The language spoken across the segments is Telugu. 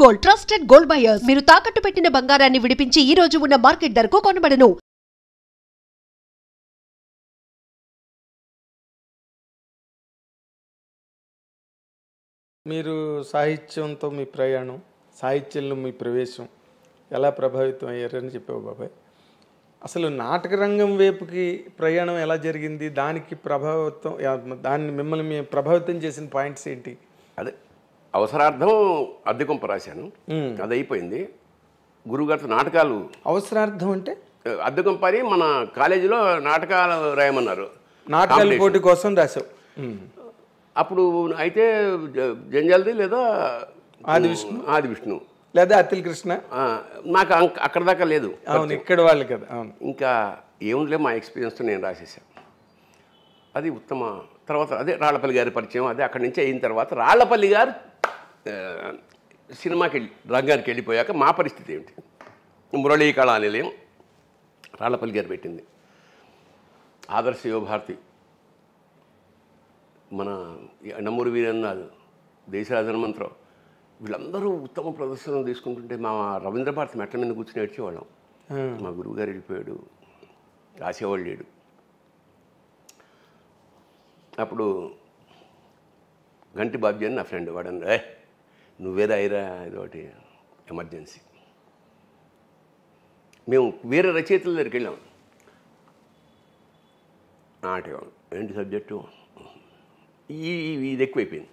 Gold trusted gold buyers. మీరు తాకట్టు పెట్టిన బంగారాన్ని విడిపించి ఈ రోజు ఉన్న మార్కెట్ ధరకు కొనబడను. మీరు సాహిత్యంతో మీ ప్రయాణం, సాహిత్యంలో మీ ప్రవేశం ఎలా ప్రభావితం అయ్యారని చెప్పావు బాబాయ్. అసలు నాటక రంగం వైపుకి ప్రయాణం ఎలా జరిగింది, దానికి ప్రభావితం, దాన్ని మిమ్మల్ని ప్రభావితం చేసిన పాయింట్స్ ఏంటి? అదే అవసరార్థం అద్దెకొంప రాశాను, అది అయిపోయింది. గురువుగారితో నాటకాలు. అవసరార్థం అంటే అద్దెకొంప అని మన కాలేజీలో నాటకాలు రాయమన్నారు, నాటకాల పోటీ కోసం రాశావు. అప్పుడు అయితే జంజాల్ది లేదా ఆది విష్ణు లేదా అతిల్ కృష్ణ, నాకు అక్కడ దాకా లేదు. అవును, ఇక్కడ వాళ్ళు కదా. అవును, ఇంకా ఏముందిలే మా ఎక్స్పీరియన్స్తో నేను రాసేసాను. అది ఉత్తమ. తర్వాత అదే రాళ్లపల్లి గారి పరిచయం, అదే అక్కడి నుంచి అయిన తర్వాత రాళ్లపల్లి గారు సినిమాకి రంగానికి వెళ్ళిపోయాక మా పరిస్థితి ఏమిటి? మురళీ కళా నిలయం రాళ్లపల్లి గారు పెట్టింది, ఆదర్శ యువభారతి, మన నంమూరి వీరన్నాథ్, దేశరాజ హనుమంతరావు, వీళ్ళందరూ ఉత్తమ ప్రదర్శనలు తీసుకుంటుంటే మా రవీంద్ర భారతి మెట్ల మీద కూర్చుని ఏడ్చేవాళ్ళం. మా గురువు గారు వెళ్ళిపోయాడు, రాసేవాళ్ళు లేడు. అప్పుడు గంటి బాబ్జీ అని నా ఫ్రెండ్, వాడని నువ్వేదా అయిరా ఇదొకటి ఎమర్జెన్సీ. మేము వేరే రచయితల దగ్గరికి వెళ్ళాం. నాటకం ఏంటి సబ్జెక్టు, ఇది ఎక్కువైపోయింది,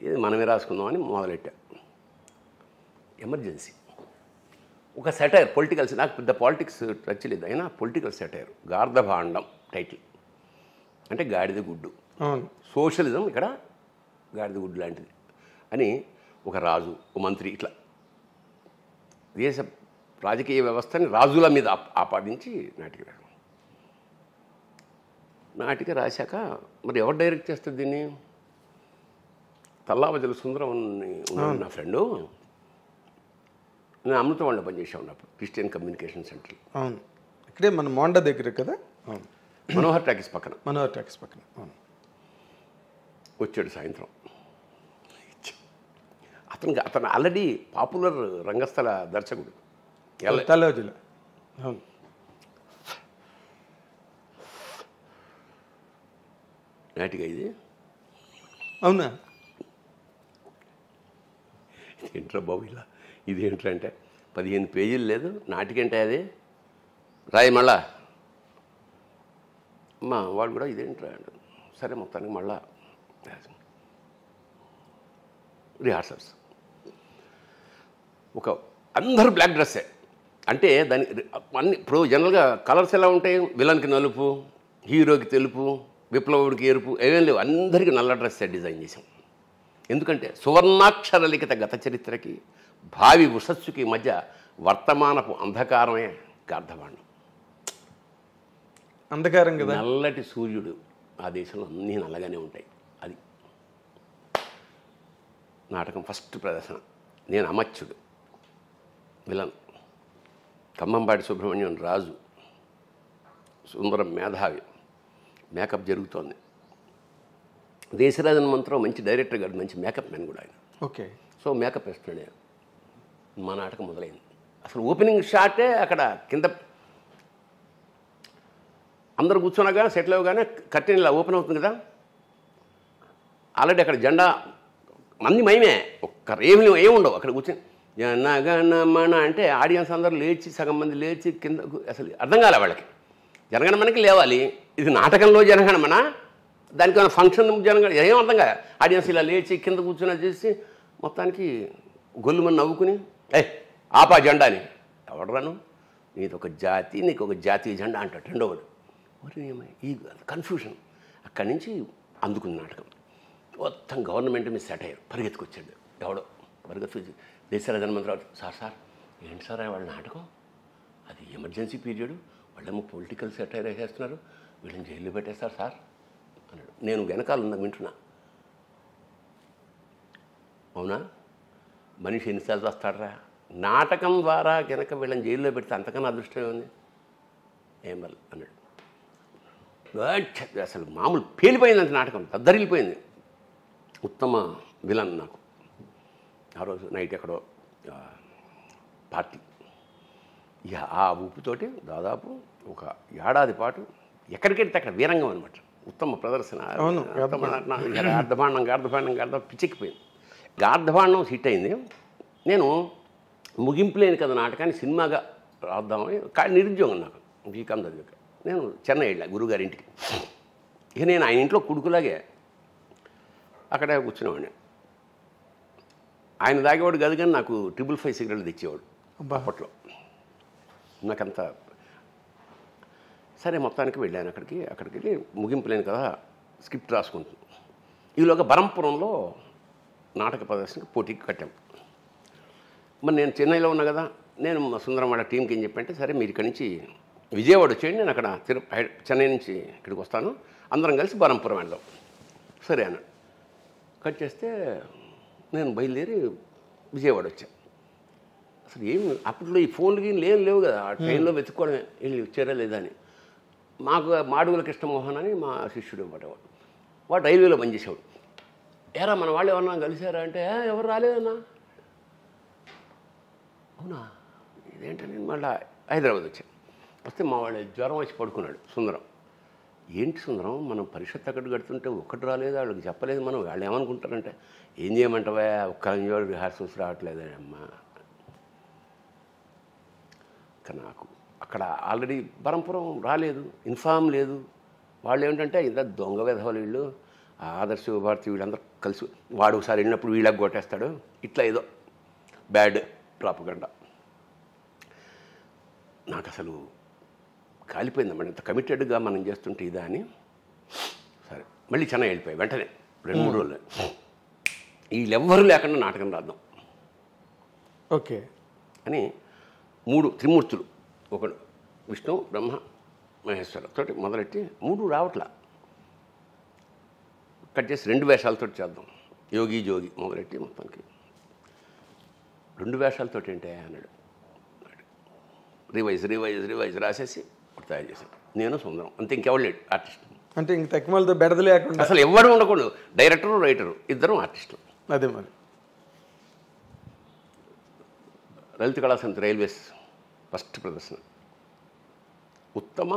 ఇది మనమే రాసుకుందామని మొదలెట్టా. ఎమర్జెన్సీ ఒక సెటైర్, పొలిటికల్స్. నాకు పెద్ద పాలిటిక్స్ టచ్ లేదు, అయినా పొలిటికల్ సెటైర్. గార్ధభాండం టైటిల్, అంటే గాడిద గుడ్డు. సోషలిజం ఇక్కడ గాడిద గుడ్డు లాంటిది అని. ఒక రాజు, ఒక మంత్రి, ఇట్లా దేశ రాజకీయ వ్యవస్థని రాజుల మీద ఆపాదించి నాటిక రాశాక మరి ఎవరు డైరెక్ట్ చేస్తుంది దీన్ని? తల్లావజల సుందరం నా ఫ్రెండు, నేను అమృతవాళ్ళలో పనిచేసా ఉన్నప్పుడు క్రిస్టియన్ కమ్యూనికేషన్ సెంటర్. అవును, ఇక్కడే మన మోండా దగ్గర కదా. అవును, మనోహర్ టాకీస్ పక్కన. మనోహర్ టాకీస్ పక్కన. అవును, వచ్చాడు సాయంత్రం. అతను ఆల్రెడీ పాపులర్ రంగస్థల దర్శకుడు. తల్లావజల. అవును, నాటిక ఇది. అవునా? ఏంట్రా బాబు ఇలా, ఇది ఏంట్రా అంటే 15 పేజీలు లేదు నాటికంటే, అది రాయి మళ్ళా. అమ్మా వాడు కూడా ఇదేంట్రా అంటే, సరే మొత్తానికి మళ్ళా రిహార్సల్స్. ఒక అందరూ బ్లాక్ డ్రెస్సే, అంటే దాని అన్ని ఇప్పుడు జనరల్గా కలర్స్ ఎలా ఉంటాయి? విలన్కి నలుపు, హీరోకి తెలుపు, విప్లవుడికి ఎరుపు, ఏమేం లేవు, అందరికీ నల్ల డ్రెస్సే డిజైన్ చేసాం. ఎందుకంటే సువర్ణాక్షర లిఖిత గత చరిత్రకి భావి ఉషస్సుకి మధ్య వర్తమానపు అంధకారమే గార్ధభాండం. అంధకారం కదా, నల్లటి సూర్యుడు. ఆ దేశంలో అన్నీ నల్లగానే ఉంటాయి. అది నాటకం ఫస్ట్ ప్రదర్శన. నేను అమచ్యుడు, విలన్. ఖమ్మంపాటి సుబ్రహ్మణ్యం రాజు, సుందరం మేధావి. మేకప్ జరుగుతోంది. దేశరాజన్ మంత్రం మంచి డైరెక్టర్ గారు, మంచి మేకప్ మ్యాన్ కూడా ఆయన. ఓకే. సో మేకప్ వేస్తున్నాడు. మా నాటకం మొదలైంది. అసలు ఓపెనింగ్ షాటే అక్కడ కింద అందరు కూర్చున్నాగా సెటిల్ అవ్వగానే కర్టెన్ ఇలా ఓపెన్ అవుతుంది కదా. ఆల్రెడీ అక్కడ జెండా మంది మయమే, ఏముండవు అక్కడ కూర్చొని జనగణమన అంటే ఆడియన్స్ అందరూ లేచి, సగం మంది లేచి కింద. అసలు అర్థం కాలే వాళ్ళకి. జనగణమనకి లేవాలి, ఇది నాటకంలో జనగణమన, దానికి ఫంక్షన్ జనగణ, ఏం అర్థం కాదు. ఆడియన్స్ ఇలా లేచి కింద కూర్చొని చేసి మొత్తానికి గొల్లుమని నవ్వుకుని, ఆపా జెండా అని. ఎవడరాను, నీది ఒక జాతి, నీకు ఒక జాతీయ జెండా అంటాడు రెండోవాడు. మరి ఈ కన్ఫ్యూషన్. అక్కడి నుంచి అందుకుంది నాటకం. మొత్తం గవర్నమెంట్ మీద సెట్ అయ్యారు. పరిగెత్తుకొచ్చాడు ఎవడో, పరిగెత్తుకొచ్చి దేశరాజ హనుమంతరావు, సార్ ఏంటి సార్ వాళ్ళ నాటకం, అది ఎమర్జెన్సీ పీరియడ్, వాళ్ళేమో పొలిటికల్ సెటైర్ వేసేస్తున్నారు, వీళ్ళని జైల్లో పెట్టేస్తారు సార్ అన్నాడు. నేను వెనకాల ఉన్నా, వింటున్నా. అవునా, మనిషి ఎన్నిసార్లు వస్తాడరా, నాటకం ద్వారా కనుక వీళ్ళని జైల్లో పెడితే అంతకన్నా అదృష్టం ఉంది ఏం వల్ల అన్నాడు. అసలు మామూలు పేలిపోయింది అంత నాటకం, దద్దరిల్లిపోయింది. ఉత్తమ విలన్ నాకు ఆ రోజు నైట్ ఎక్కడో పార్టీ. ఇక ఆ ఊపుతోటి దాదాపు ఒక ఏడాది పాటు ఎక్కడికెళ్తే అక్కడ వీరంగం అనమాట. ఉత్తమ ప్రదర్శన. గార్ధభాండం పిచ్చెక్కిపోయింది. గార్ధభాండం హిట్ అయింది. నేను ముగింపు లేని కదా నాటకాన్ని సినిమాగా రాద్దామని, కానీ నిరుద్యోగం నాకు బీకామ్ చదివాక. నేను చెన్నై వెళ్ళా గురువుగారి ఇంటికి. ఇక నేను ఆయన ఇంట్లో కొడుకులాగే అక్కడే కూర్చునేవాడిని. ఆయన తాగేవాడు కాదు కానీ నాకు 555 సిగరెట్లు తెచ్చేవాడు అప్పట్లో. నాకంతా సరే మొత్తానికి వెళ్ళాను అక్కడికి వెళ్ళి ముగింపు లేని కదా స్క్రిప్ట్ రాసుకుంటుంది. ఈలోగా బరంపురంలో నాటక ప్రదర్శనకి పోటీకి కట్టాం. మరి నేను చెన్నైలో ఉన్నా కదా, నేను మా సుందరం వాళ్ళ టీంకి ఏం చెప్పంటే, సరే మీరు ఇక్కడి నుంచి విజయవాడ వచ్చేయండి, నేను అక్కడ చెన్నై నుంచి ఇక్కడికి వస్తాను, అందరం కలిసి బరంపురం వెళ్దాం. సరే అన్నాడు. కట్ చేస్తే నేను బయలుదేరి విజయవాడ వచ్చాను. అసలు ఏం అప్పట్లో ఈ ఫోన్లకి లేవు కదా, ఆ ట్రైన్లో వెతుక్కోవడమే వెళ్ళి వచ్చారా లేదా అని. మాకు మాడుగుల కృష్ణమోహన్ అని మా శిష్యుడు అనమాట. వాడు రైల్వేలో పనిచేసేవాడు. ఏరా మన వాళ్ళు ఎవరన్నా కలిసారా అంటే, ఎవరు రాలేదన్నా. అవునా, ఇదేంటని మళ్ళీ హైదరాబాద్ వచ్చాను. వస్తే మా వాడు జ్వరం వచ్చి పడుకున్నాడు. సుందరం, ఏంటి సుందరం, మనం పరిషత్ అక్కడికి కడుతుంటే ఒక్కటి రాలేదు, వాళ్ళకి చెప్పలేదు, మనం వాళ్ళు ఏమనుకుంటారంటే, ఏం చేయమంటావా, ఒక్క రిహార్సల్స్ రావట్లేదే అమ్మా. నాకు అక్కడ ఆల్రెడీ బరంపురం రాలేదు, ఇన్ఫామ్ లేదు. వాళ్ళు ఏమిటంటే ఇంత దొంగ వెధవలు వీళ్ళు, ఆదర్శ భారతి వీళ్ళందరూ కలిసి, వాడు ఒకసారి వెళ్ళినప్పుడు వీళ్ళకి కొట్టేస్తాడు, ఇట్లా ఏదో బ్యాడ్ ప్రాపగండా. నాకు అసలు కాలిపోయిందన్నమాట, ఇంత కమిటెడ్గా మనం చేస్తుంటే ఇదా అని. సరే మళ్ళీ చెన్నై వెళ్ళిపోయాయి వెంటనే 2-3 రోజులు. వీళ్ళెవ్వరూ లేకుండా నాటకం రాద్దాం ఓకే అని 3 త్రిమూర్తులు, ఒకడు విష్ణు బ్రహ్మ మహేశ్వర తోటి మొదలెట్టి 3 రావట్లా. కట్ చేసి 2 వేషాలతో చేద్దాం, యోగి జోగి మొదలెట్టి మొత్తానికి 2 వేషాలతో ఏంటే అన్నాడు. రివైజ్ రాసేసి తయారు చేశాను. నేను సుందరం అంతే, ఇంకెవరు లేడు ఆర్టిస్ట్. అంటే ఇంక తక్కువలతో బెడద లేకుండా అసలు ఎవరు ఉండకూడదు, డైరెక్టరు రైటరు ఇద్దరం ఆర్టిస్టులు. అదే మరి లలిత కళా సమితి రైల్వేస్ ఫస్ట్ ప్రదర్శన, ఉత్తమ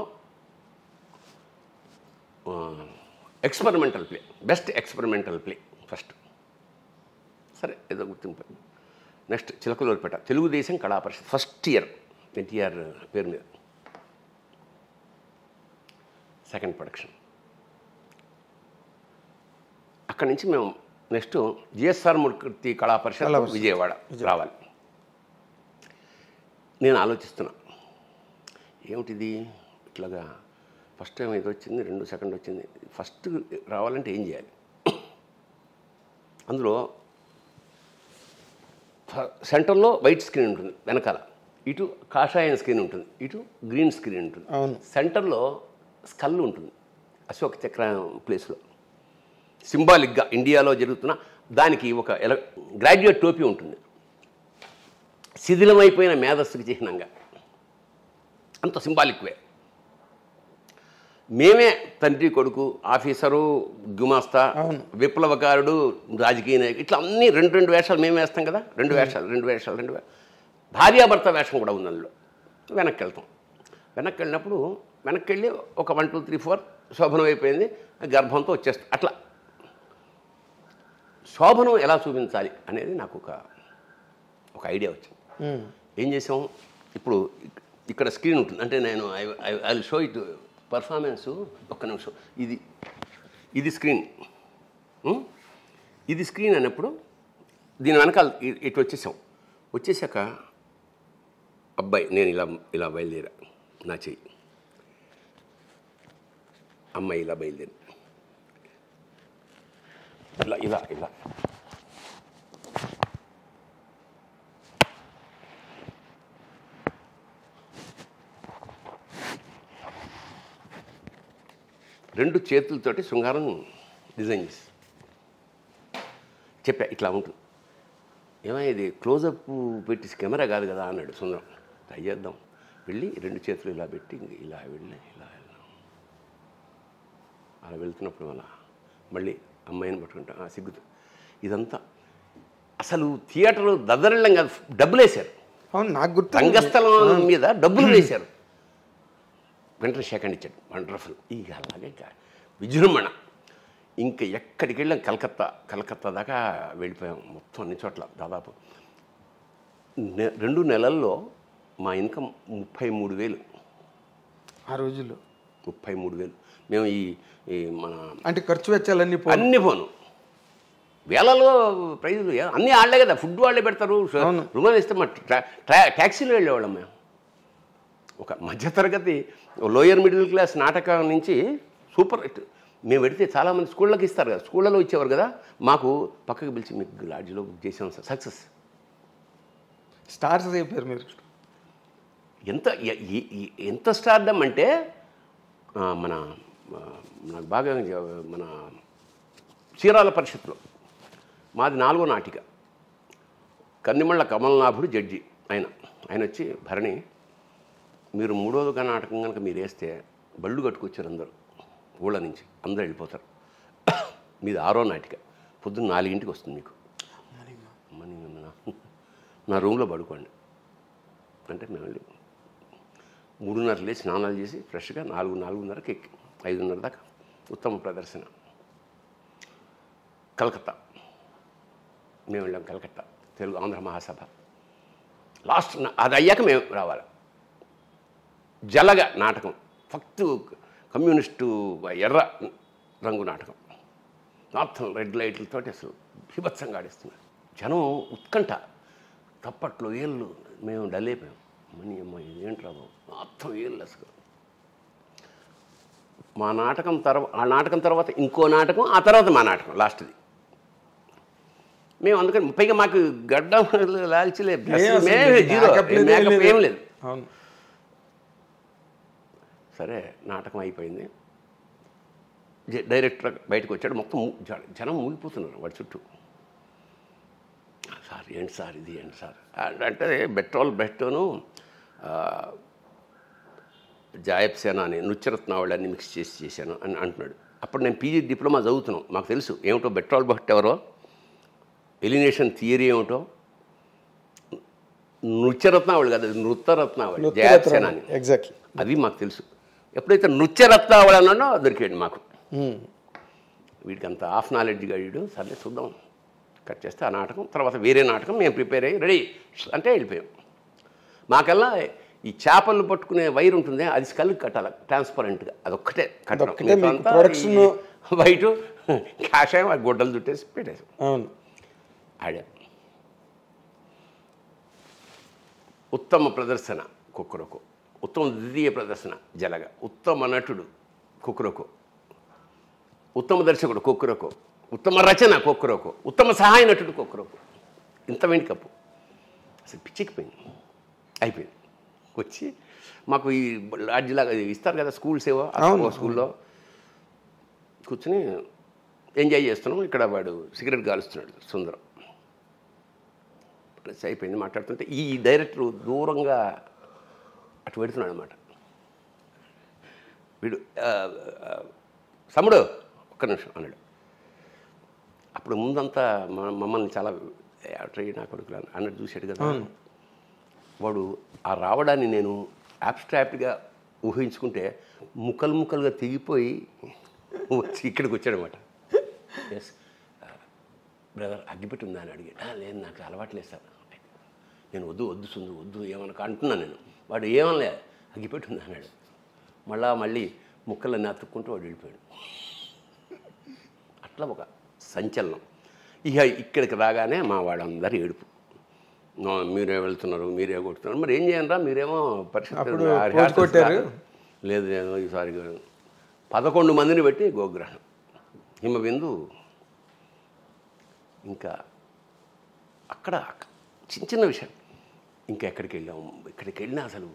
experimental play, best experimental play first. సరే ఏదో గుర్తింపు. నెక్స్ట్ చిలకలూరిపేట తెలుగుదేశం కళా పరిషత్ ఫస్ట్ ఇయర్, ఎన్టీఆర్ పేరు మీద సెకండ్ ప్రొడక్షన్. అక్కడి నుంచి మేము నెక్స్ట్ జిఎస్ఆర్ మూర్తి కళా పరిషత్ విజయవాడ రావాలి. నేను ఆలోచిస్తున్నా, ఏమిటిది ఇట్లాగా ఫస్ట్ టైం ఇది వచ్చింది, 2 సెకండ్ వచ్చింది, ఫస్ట్ రావాలంటే ఏం చేయాలి. అందులో సెంటర్లో వైట్ స్క్రీన్ ఉంటుంది, వెనకాల ఇటు కాషాయం స్క్రీన్ ఉంటుంది, ఇటు గ్రీన్ స్క్రీన్ ఉంటుంది. సెంటర్లో స్కల్ ఉంటుంది, అశోక్ చక్రం ప్లేస్లో సింబాలిక్గా ఇండియాలో జరుగుతున్న దానికి ఒక గ్రాడ్యుయేట్ టోపీ ఉంటుంది, శిథిలమైపోయిన మేధస్సుకి చిహ్నంగా, అంత సింబాలిక్ వే. మేమే తండ్రి కొడుకు, ఆఫీసరు, గుమాస్తా, విప్లవకారుడు, రాజకీయ నాయకుడు, ఇట్లా అన్నీ 2 వేషాలు మేము వేస్తాం కదా. 2 వేషాలు భార్యాభర్త వేషం కూడా ఉంది అందులో. వెనక్కి వెళ్తాం. వెనక్కి వెళ్ళినప్పుడు వెనక్కి వెళ్ళి ఒక 1 2 3 4 శోభనం అయిపోయింది, గర్భంతో వచ్చేస్తాం. అట్లా శోభనం ఎలా చూపించాలి అనేది నాకు ఒక ఐడియా వచ్చింది. ఏం చేసాం, ఇప్పుడు ఇక్కడ స్క్రీన్ ఉంటుంది, అంటే నేను I will show it performance. ఒక్క నిమిషం, ఇది స్క్రీన్, ఇది స్క్రీన్ అన్నప్పుడు దీని వెనకాల ఇటు వచ్చేసాక అబ్బాయి నేను ఇలా బయలుదేరా, నా చెయ్యి, అమ్మాయి ఇలా బయలుదేరి ఇలా 2 చేతులతోటి శృంగారం డిజైన్ చేసి చెప్పా, ఇట్లా ఉంటుంది. ఏమైనా ఇది క్లోజప్ పెట్టి కెమెరా కాదు కదా అన్నాడు సుందరం. ట్రై చేద్దాం. వెళ్ళి 2 చేతులు ఇలా పెట్టి ఇలా వెళ్ళి ఇలా అలా వెళ్తున్నప్పుడు అలా మళ్ళీ అమ్మాయిని పట్టుకుంటా సిగ్గుతూ. ఇదంతా అసలు థియేటర్ దద్దరిల్లం కాదు, డబ్బులు వేశారు. అవును, నాకు గుర్తు. రంగస్థలం మీద డబ్బులు వేశారు. వెంటనే సెకండ్ ఇచ్చాడు. వండర్ఫుల్. ఇక అలాగే విజృంభణ. ఇంకా ఎక్కడికి వెళ్ళాం, కలకత్తా దాకా వెళ్ళిపోయాం. మొత్తం అన్ని చోట్ల దాదాపు 2 నెలల్లో మా ఇన్కమ్ 33,000 ఆ రోజుల్లో. 33,000. మేము ఈ మన అంటే ఖర్చు వెచ్చాలన్నీ అన్ని పోను, వేలలో ప్రైజులు అన్నీ వాళ్ళే కదా, ఫుడ్ వాళ్ళే పెడతారు. రుణాలు ఇస్తే మా ట్యాక్సీలో వెళ్ళేవాళ్ళం మేము. ఒక మధ్యతరగతి లోయర్ మిడిల్ క్లాస్ నాటకం నుంచి సూపర్ హిట్. మేము పెడితే చాలామంది స్కూళ్ళకి ఇస్తారు కదా, స్కూళ్ళలో ఇచ్చేవారు కదా, మాకు పక్కకు పిలిచి మీకు లాడ్జ్లో బుక్ చేసాం సార్. సక్సెస్. స్టార్స్ అయిపోయారు మీరు. ఎంత స్టార్డమ్ అంటే నాకు బాగా మన చీరాల పరిషత్లో మాది 4వ నాటిక. కన్నిమళ్ళ కమలనాభుడు జడ్జి. ఆయన వచ్చి, భరణి మీరు 3వ నాటకం కనుక మీరు వేస్తే బళ్ళు కట్టుకొచ్చారు అందరూ, ఊళ్ళ నుంచి అందరూ వెళ్ళిపోతారు. మీది 6వ నాటిక, పొద్దున్న 4ంటికి వస్తుంది మీకు. నా రూమ్లో పడుకోండి అంటే మేము వెళ్ళి 3:30 లేచి స్నానాలు చేసి ఫ్రెష్గా 4:30కి ఎక్కి 5:30 దాకా ఉత్తమ ప్రదర్శన. కలకత్తా మేము వెళ్ళాం. కలకత్తా తెలుగు ఆంధ్ర మహాసభ లాస్ట్. అది అయ్యాక మేము రావాలి. జలగ నాటకం, ఫక్తు కమ్యూనిస్టు ఎర్ర రంగు నాటకం, మొత్తం రెడ్ లైట్లతో అసలు బీభత్సంగా ఆడిస్తున్నారు. జనం ఉత్కంఠ, తప్పట్లో ఏళ్ళు. మేము డల్ అయిపోయాం. మనీ అమ్మ ఇదేంటి రాబు, మొత్తం ఏళ్ళు అసలు. మా నాటకం ఆ నాటకం తర్వాత ఇంకో నాటకం, ఆ తర్వాత మా నాటకం లాస్ట్ది. మేము అందుకని పైగా మాకు గడ్డం లాల్చలేదు, జీరో, మేకప్ ఏం లేదు. సరే నాటకం అయిపోయింది. డైరెక్టర్ బయటకు వచ్చాడు. మొత్తం జనం మూగిపోతున్నారు వాడి చుట్టూ. సార్ ఏంటి సార్ ఇది, ఏంటి సార్ అంటే బెట్టోను జాయబ్ సేనా అని నృత్యరత్నావళి మిక్స్ చేశాను అని అంటున్నాడు. అప్పుడు నేను పీజీ డిప్లొమా చదువుతున్నాను. మాకు తెలుసు ఏమిటో బెట్రోల్ భట్ ఎవరో, ఎలినేషన్ థియరీ ఏమిటో. నృత్యరత్నావళి కాదు, నృత్యరత్నావళి జాయబ్ సేనా అని. ఎగ్జాక్ట్లీ అది మాకు తెలుసు. ఎప్పుడైతే నృత్యరత్నావళి అన్నాడో దొరికాడు మాకు. వీడికి అంత హాఫ్ నాలెడ్జ్గా వీడు. సరే చూద్దాం, కట్ చేస్తే ఆ నాటకం. తర్వాత వేరే నాటకం మేము ప్రిపేర్ అయ్యి రెడీ అంటే వెళ్ళిపోయాం. మాకల్లా ఈ చేపలు పట్టుకునే వైర్ ఉంటుంది, అది స్కల్కి కట్టాలి ట్రాన్స్పరెంట్గా, అదొక్కటే కట్టడం. ప్రొడక్షన్ వైట్ కాషాయం ఆ గొడ్డలు చుట్టేసి పెట్టేసాం. అవును, ఆడా. ఉత్తమ ప్రదర్శన కుక్కరొకో, ఉత్తమ ద్వితీయ ప్రదర్శన జలగ, ఉత్తమ నటుడు కుక్కరొకో, ఉత్తమ దర్శకుడు కుక్కరొకో, ఉత్తమ రచన కుక్కరొకో, ఉత్తమ సహాయ నటుడు కుక్కరొకో. ఇంత వెండి కప్పు అసలు పిచ్చికిపోయింది. అయిపోయింది. వచ్చి మాకు ఈ లాడ్జిలాగా ఇస్తారు కదా స్కూల్స్ ఏవో, స్కూల్లో కూర్చుని ఎంజాయ్ చేస్తున్నాం. ఇక్కడ వాడు సిగరెట్ కాలుస్తున్నాడు సుందరం. ప్లస్ అయిపోయింది. మాట్లాడుతుంటే ఈ డైరెక్టర్ దూరంగా అటు పెడుతున్నాడు అనమాట. వీడు సముడు ఒక్క నిమిషం అన్నాడు. అప్పుడు ముందంతా మమ్మల్ని చాలా నా కొడుకులు అన్నట్టు చూశాడు కదా. వాడు ఆ రావడాన్ని నేను అబ్స్ట్రాక్ట్గా ఊహించుకుంటే ముక్కలు ముక్కలుగా తెగిపోయి వచ్చి ఇక్కడికి వచ్చాడనమాట. ఎస్ బ్రదర్ అగ్గిపెట్టి ఉందా అని అడిగాడు. లేదు నాకు అలవాట్లేదు సార్. నేను వద్దు సుందు వద్దు ఏమన్నా అంటున్నాను నేను. వాడు ఏమనలే, అగ్గిపెట్టి ఉందా అన్నాడు. మళ్ళీ ముక్కలన్నీ అతుక్కుంటూ వాడు వెళ్ళిపోయాడు. అట్లా ఒక సంచలనం. ఇక ఇక్కడికి రాగానే మా వాళ్ళందరూ ఏడుపు. మీరే వెళ్తున్నారు, మీరే కొడుతున్నారు, మరి ఏం చేయండి రా, మీరేమో పరిస్థితి లేదు. నేను ఈసారి 11 మందిని పెట్టి గోగ్రహణం, హిమబిందు. ఇంకా అక్కడ చిన్న విషయం. ఇంకా ఎక్కడికి వెళ్ళాము, ఇక్కడికి వెళ్ళినా అసలు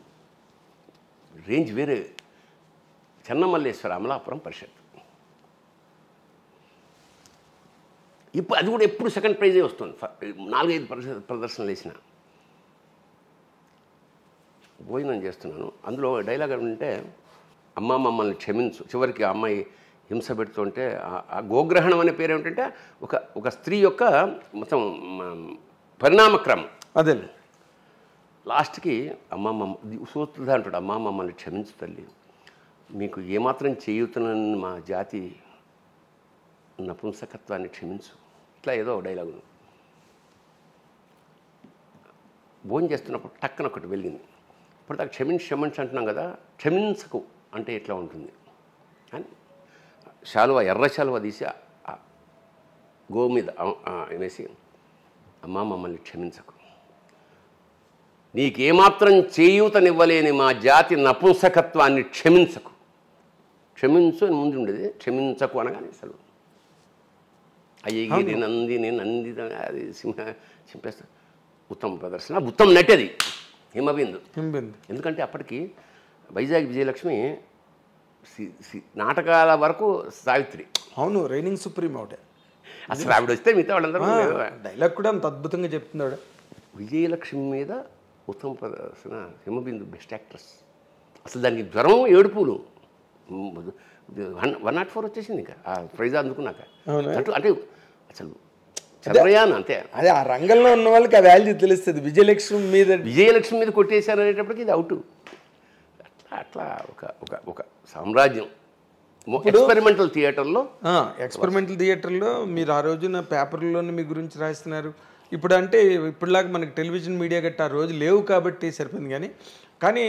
రేంజ్ వేరే. చెన్నమల్లేశ్వర అమలాపురం పరిషత్. ఇప్పుడు అది కూడా ఎప్పుడు సెకండ్ ప్రైజే వస్తుంది. 4-5 ప్రదర్శనలు వేసిన. భోజనం చేస్తున్నాను, అందులో డైలాగ్ అంటే అమ్మ మమ్మల్ని క్షమించు. చివరికి ఆ అమ్మాయి హింస పెడుతుంటే ఆ గోగ్రహణం అనే పేరు ఏమిటంటే ఒక స్త్రీ యొక్క మొత్తం పరిణామక్రమం. అదే లాస్ట్కి అమ్మమ్మ సూత్రుడు అంటాడు, అమ్మ మమ్మల్ని క్షమించు తల్లి, మీకు ఏమాత్రం చేయుతున్న మా జాతి నపుంసకత్వాన్ని క్షమించు, ఇట్లా ఏదో డైలాగు. భోజనం చేస్తున్నప్పుడు టక్కన ఒకటి వెలిగింది. ఇప్పుడు దాకా క్షమించి అంటున్నాం కదా, క్షమించకు అంటే ఎట్లా ఉంటుంది అని శాలువ, ఎర్ర శాలువ తీసి గో మీద వేసి, అమ్మ మమ్మల్ని క్షమించకు, నీకేమాత్రం చేయూతనివ్వలేని మా జాతి నపుంసకత్వాన్ని క్షమించకు. క్షమించు అని ముందు ఉండేది, క్షమించకు అనగానే అసలు అయ్యగిరి నందిని అది చింపేస్తా. ఉత్తమ ప్రదర్శన, ఉత్తమ నటది హిమబిందు. ఎందుకంటే అప్పటికి వైజాగ్ విజయలక్ష్మి నాటకాల వరకు సావిత్రి. అవును, రైనింగ్ సుప్రీం ఒకటే. అసలు ఆవిడ వస్తే మిగతా వాళ్ళందరూ డైలాగ్ కూడా అంత అద్భుతంగా చెప్తున్నాడు. విజయలక్ష్మి మీద ఉత్తమ ప్రదర్శన, హిమబిందు బెస్ట్ యాక్ట్రెస్. అసలు దానికి జ్వరం, ఏడుపులు 104 వచ్చేసింది ఇంకా ఆ ప్రైజ్ అందుకున్నాక. అంటే అసలు చంద్రయాన్ అంతే. అదే ఆ రంగంలో ఉన్న వాళ్ళకి ఆ వాల్యూ తెలుస్తుంది. విజయలక్ష్మి మీద కొట్టేశారు అనేటప్పటికి ఇది అవుట్. అట్లా ఒక సామ్రాజ్యం. ఎక్స్పెరిమెంటల్ థియేటర్లో మీరు ఆ రోజున పేపర్లోనే మీ గురించి రాస్తున్నారు. ఇప్పుడు అంటే ఇప్పుడులాగా మనకి టెలివిజన్ మీడియా గట్రా ఆ రోజు లేవు కాబట్టి సరిపోయింది. కానీ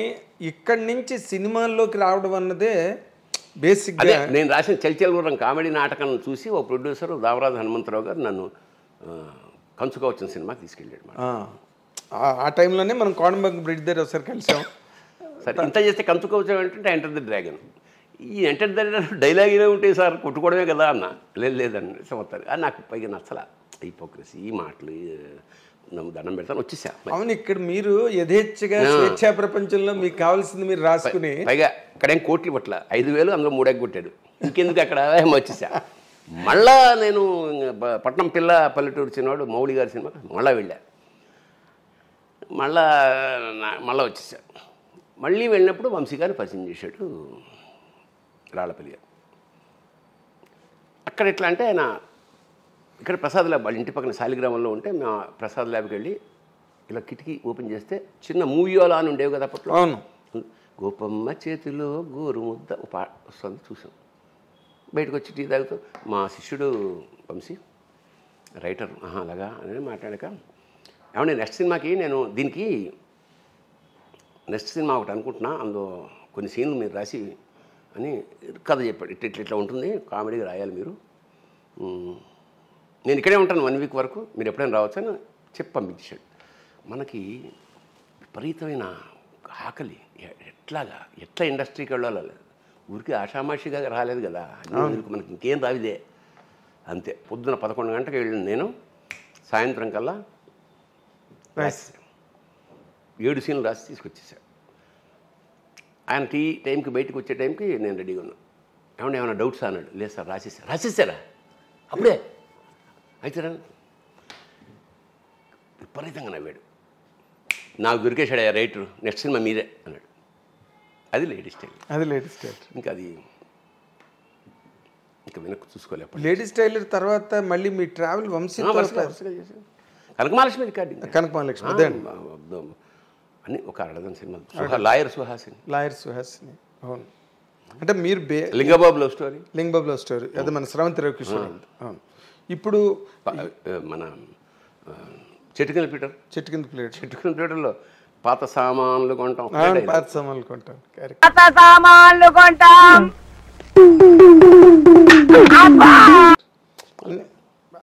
ఇక్కడి నుంచి సినిమాల్లోకి రావడం అన్నదే బేసిక్గా. నేను రాసిన చల్చల్గుర్రం కామెడీ నాటకం చూసి ఓ ప్రొడ్యూసర్ దామరాజు హనుమంతరావు గారు నన్ను కంచుగా వచ్చిన సినిమాకి తీసుకెళ్ళాడు. ఆ టైంలోనే మనం కోడంబంగ బ్రిడ్జ్ దగ్గర ఒకసారి కలిసాం. సరే, ఇంత చేస్తే కంచుగా వచ్చామంటే ఎంటర్ ది డ్రాగన్. ఈ ఎంటర్ ది డైలాగ్ ఏదో ఉంటాయి సార్, కొట్టుకోవడమే కదా అన్న. లేదండి సంవత్సరం అది నాకు పైగా నచ్చలా. హిపోక్రసీ, ఈ మాటలు దండం పెడతాను వచ్చేసా. అవును, ఇక్కడ మీరు యథేచ్ఛగా స్వేచ్ఛా ప్రపంచంలో మీకు కావాల్సింది మీరు రాసుకుని, పైగా అక్కడేం కోట్లు పట్ల 5,000 అందులో 3 కొట్టాడు. ఇంకెందుకు అక్కడ వచ్చేసా. మళ్ళా నేను పట్నం పిల్ల పల్లెటూరు చిన్నవాడు మౌళి గారి సినిమా మళ్ళీ వెళ్ళా. మళ్ళా వచ్చేసా. మళ్ళీ వెళ్ళినప్పుడు వంశీ గారిని పరిచయం చేశాడు రాళ్ళపల్లి గారు. అక్కడ ఎట్లా అంటే ఆయన ఇక్కడ ప్రసాద్ ల్యాబ్, వాళ్ళ ఇంటి పక్కన శాలిగ్రామంలో ఉంటే మా ప్రసాద్ ల్యాబ్కి వెళ్ళి ఇలా కిటికీ ఓపెన్ చేస్తే చిన్న మూవీయోలా అని ఉండేవి కదా అప్పట్లో. అవును, గోపమ్మ చేతిలో గోరు ముద్ద వస్తుంది చూసాం. బయటకు వచ్చి టీ తాగుతూ మా శిష్యుడు వంశీ రైటర్ అలాగా అని మాట్లాడాక, ఏమంటే నెక్స్ట్ సినిమాకి నేను దీనికి నెక్స్ట్ సినిమా ఒకటి అనుకుంటున్నా, అందులో కొన్ని సీన్లు మీరు రాసి అని కథ చెప్పాడు. ఇట్లా ఉంటుంది, కామెడీగా రాయాలి మీరు, నేను ఇక్కడే ఉంటాను 1 వీక్ వరకు, మీరు ఎప్పుడైనా రావచ్చు అని చెప్పి పంపించాడు. మనకి విపరీతమైన ఆకలి, ఎట్లా ఇండస్ట్రీకి వెళ్ళాలి, ఊరికి ఆషామాషిగా రాలేదు కదా, మనకి ఇంకేం రావిదే. అంతే, పొద్దున 11 గంటలకు వెళ్ళిన నేను సాయంత్రం కల్లా 7 సీన్లు రాసి తీసుకొచ్చేసాడు. ఆయన టైంకి బయటకు వచ్చే టైంకి నేను రెడీగా ఉన్నాను. ఏమన్నా డౌట్స్ అన్నాడు. లేదు సార్ రాసేసారా అప్పుడే అయితే విపరీతంగా నవ్వాడు. నాకు దొరికేశాడు రైటర్, నెక్స్ట్ సినిమా మీరే అన్నాడు. అది లేడీస్ టైలర్. ఇంకా వెనక్కి చూసుకోలేదు. లేడీస్ టైలర్ తర్వాత మళ్ళీ మీ ట్రావెల్ వంశీ కనకమహాలక్ష్మి రికార్డింగ్, కనకమహాలక్ష్మి అని ఒక 6 సినిమాలు. లాయర్ సుహాసిని. అవును, అంటే మీరు లింగబాబు లవ్ స్టోరీ అదే మన స్రవంతి రవికిషోర్. అవును, ఇప్పుడు మన చెట్టు కింద ప్లేటర్లో పాత సామాన్లు కొంటాం. పాత సామాన్లు కొంటాం.